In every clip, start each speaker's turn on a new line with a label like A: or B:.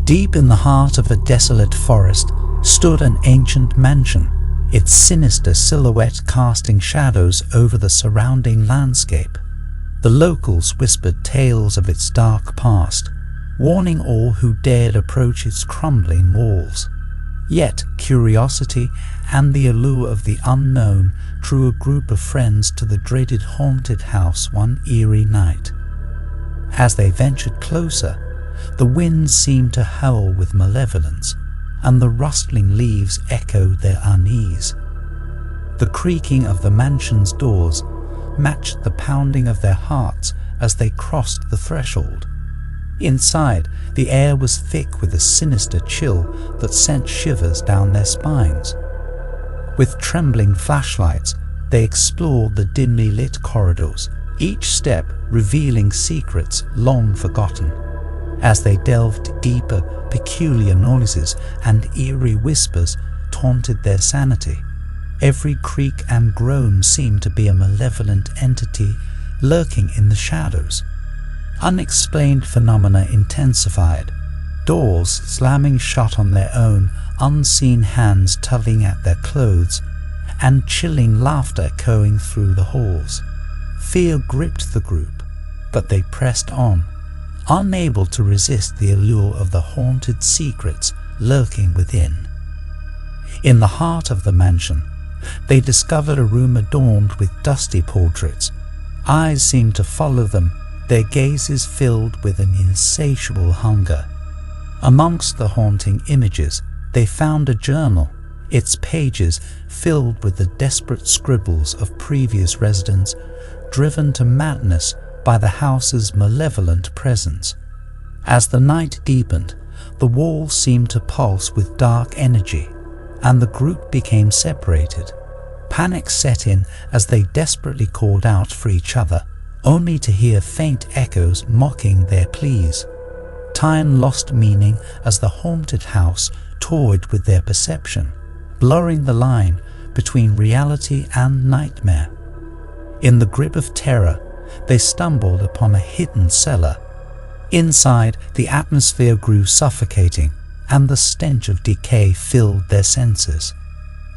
A: Deep in the heart of a desolate forest stood an ancient mansion, its sinister silhouette casting shadows over the surrounding landscape. The locals whispered tales of its dark past, warning all who dared approach its crumbling walls. Yet curiosity and the allure of the unknown drew a group of friends to the dreaded haunted house one eerie night. As they ventured closer, the wind seemed to howl with malevolence, and the rustling leaves echoed their unease. The creaking of the mansion's doors matched the pounding of their hearts as they crossed the threshold. Inside, the air was thick with a sinister chill that sent shivers down their spines. With trembling flashlights, they explored the dimly lit corridors, each step revealing secrets long forgotten. As they delved deeper, peculiar noises and eerie whispers taunted their sanity. Every creak and groan seemed to be a malevolent entity lurking in the shadows. Unexplained phenomena intensified, doors slamming shut on their own, unseen hands tugging at their clothes, and chilling laughter echoing through the halls. Fear gripped the group, but they pressed on, unable to resist the allure of the haunted secrets lurking within. In the heart of the mansion, they discovered a room adorned with dusty portraits. Eyes seemed to follow them, their gazes filled with an insatiable hunger. Amongst the haunting images, they found a journal, its pages filled with the desperate scribbles of previous residents, driven to madness by the house's malevolent presence. As the night deepened, the walls seemed to pulse with dark energy, and the group became separated. Panic set in as they desperately called out for each other, only to hear faint echoes mocking their pleas. Time lost meaning as the haunted house toyed with their perception, blurring the line between reality and nightmare. In the grip of terror, they stumbled upon a hidden cellar. Inside, the atmosphere grew suffocating, and the stench of decay filled their senses.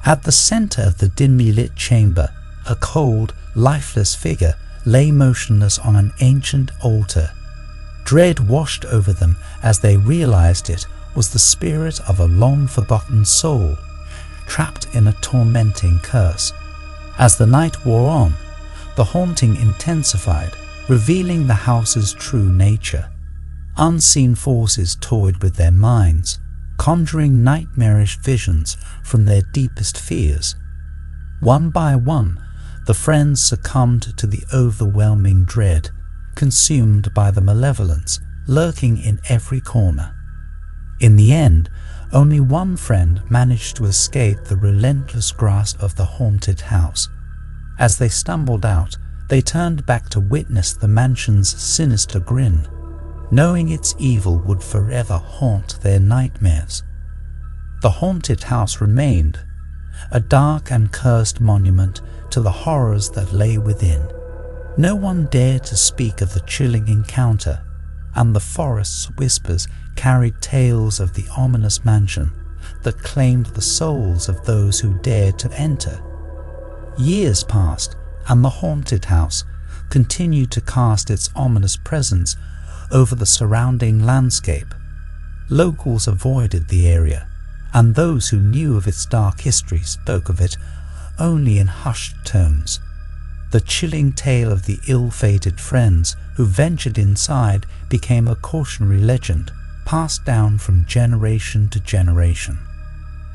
A: At the center of the dimly lit chamber, a cold, lifeless figure lay motionless on an ancient altar. Dread washed over them as they realized it was the spirit of a long-forgotten soul, trapped in a tormenting curse. As the night wore on, the haunting intensified, revealing the house's true nature. Unseen forces toyed with their minds, conjuring nightmarish visions from their deepest fears. One by one, the friends succumbed to the overwhelming dread, consumed by the malevolence lurking in every corner. In the end, only one friend managed to escape the relentless grasp of the haunted house. As they stumbled out, they turned back to witness the mansion's sinister grin, knowing its evil would forever haunt their nightmares. The haunted house remained, a dark and cursed monument to the horrors that lay within. No one dared to speak of the chilling encounter, and the forest's whispers carried tales of the ominous mansion that claimed the souls of those who dared to enter. Years passed, and the haunted house continued to cast its ominous presence over the surrounding landscape. Locals avoided the area, and those who knew of its dark history spoke of it only in hushed tones. The chilling tale of the ill-fated friends who ventured inside became a cautionary legend, passed down from generation to generation.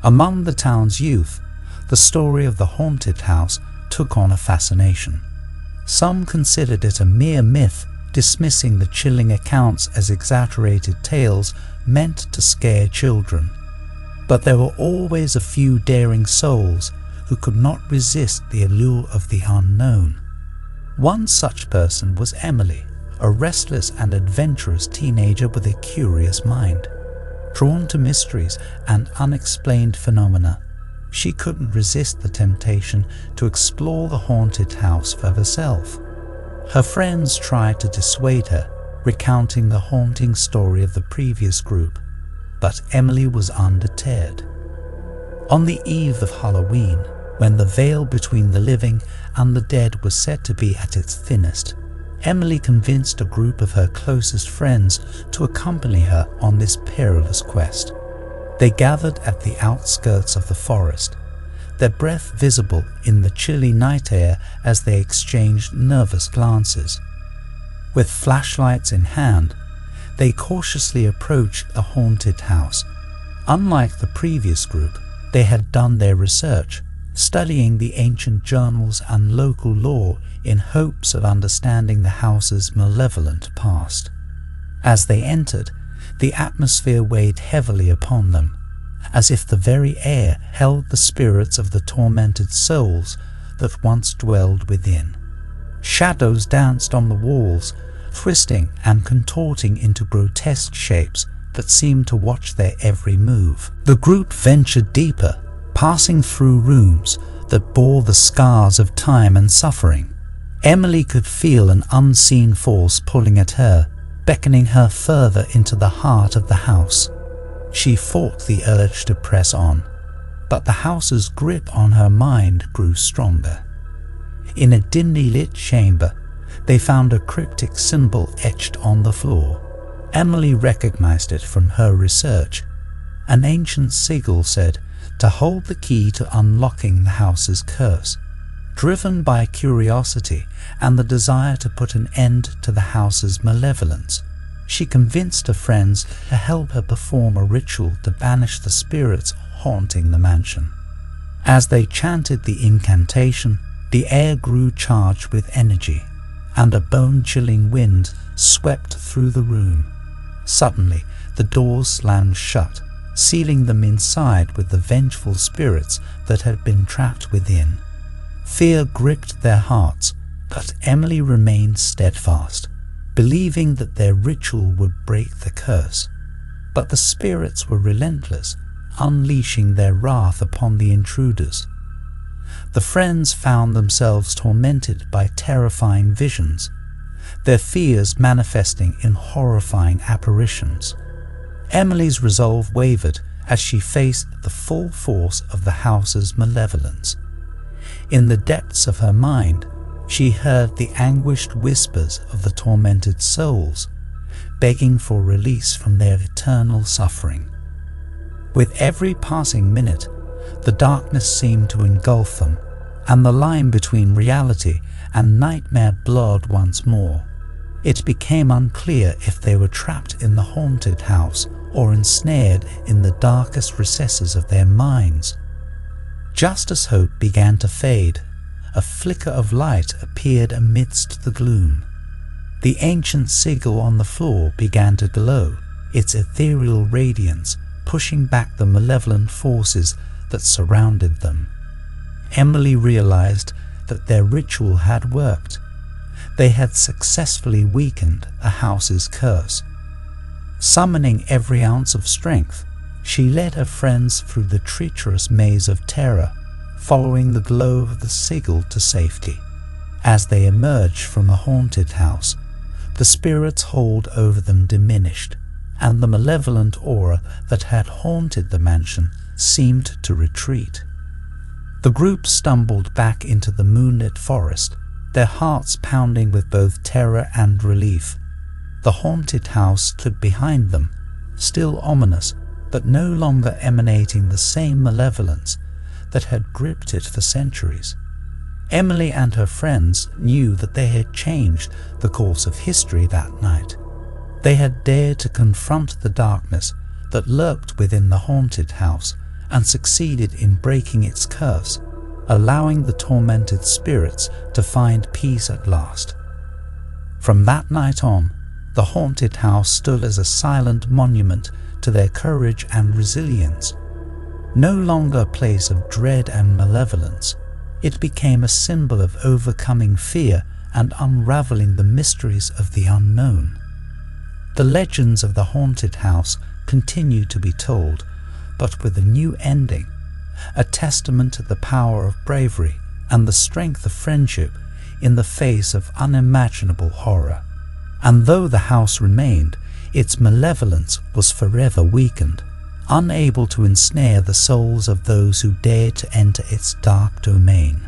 A: Among the town's youth, the story of the haunted house took on a fascination. Some considered it a mere myth, dismissing the chilling accounts as exaggerated tales meant to scare children. But there were always a few daring souls who could not resist the allure of the unknown. One such person was Emily, a restless and adventurous teenager with a curious mind. Drawn to mysteries and unexplained phenomena, she couldn't resist the temptation to explore the haunted house for herself. Her friends tried to dissuade her, recounting the haunting story of the previous group, but Emily was undeterred. On the eve of Halloween, when the veil between the living and the dead was said to be at its thinnest, Emily convinced a group of her closest friends to accompany her on this perilous quest. They gathered at the outskirts of the forest, their breath visible in the chilly night air as they exchanged nervous glances. With flashlights in hand, they cautiously approached the haunted house. Unlike the previous group, they had done their research, studying the ancient journals and local lore in hopes of understanding the house's malevolent past. As they entered, the atmosphere weighed heavily upon them, as if the very air held the spirits of the tormented souls that once dwelled within. Shadows danced on the walls, twisting and contorting into grotesque shapes that seemed to watch their every move. The group ventured deeper, passing through rooms that bore the scars of time and suffering. Emily could feel an unseen force pulling at her, beckoning her further into the heart of the house. She fought the urge to press on, but the house's grip on her mind grew stronger. In a dimly lit chamber, they found a cryptic symbol etched on the floor. Emily recognized it from her research. An ancient sigil said to hold the key to unlocking the house's curse. Driven by curiosity and the desire to put an end to the house's malevolence, she convinced her friends to help her perform a ritual to banish the spirits haunting the mansion. As they chanted the incantation, the air grew charged with energy, and a bone-chilling wind swept through the room. Suddenly, the doors slammed shut, sealing them inside with the vengeful spirits that had been trapped within. Fear gripped their hearts, but Emily remained steadfast, believing that their ritual would break the curse. But the spirits were relentless, unleashing their wrath upon the intruders. The friends found themselves tormented by terrifying visions, their fears manifesting in horrifying apparitions. Emily's resolve wavered as she faced the full force of the house's malevolence. In the depths of her mind, she heard the anguished whispers of the tormented souls, begging for release from their eternal suffering. With every passing minute, the darkness seemed to engulf them, and the line between reality and nightmare blurred once more. It became unclear if they were trapped in the haunted house or ensnared in the darkest recesses of their minds. Just as hope began to fade, a flicker of light appeared amidst the gloom. The ancient sigil on the floor began to glow, its ethereal radiance pushing back the malevolent forces that surrounded them. Emily realized that their ritual had worked. They had successfully weakened the house's curse. Summoning every ounce of strength, she led her friends through the treacherous maze of terror, following the glow of the sigil to safety. As they emerged from the haunted house, the spirit's hold over them diminished, and the malevolent aura that had haunted the mansion seemed to retreat. The group stumbled back into the moonlit forest, their hearts pounding with both terror and relief. The haunted house stood behind them, still ominous, but no longer emanating the same malevolence that had gripped it for centuries. Emily and her friends knew that they had changed the course of history that night. They had dared to confront the darkness that lurked within the haunted house and succeeded in breaking its curse, allowing the tormented spirits to find peace at last. From that night on, the haunted house stood as a silent monument to their courage and resilience. No longer a place of dread and malevolence, it became a symbol of overcoming fear and unraveling the mysteries of the unknown. The legends of the haunted house continue to be told, but with a new ending, a testament to the power of bravery and the strength of friendship in the face of unimaginable horror. And though the house remained, its malevolence was forever weakened, unable to ensnare the souls of those who dare to enter its dark domain.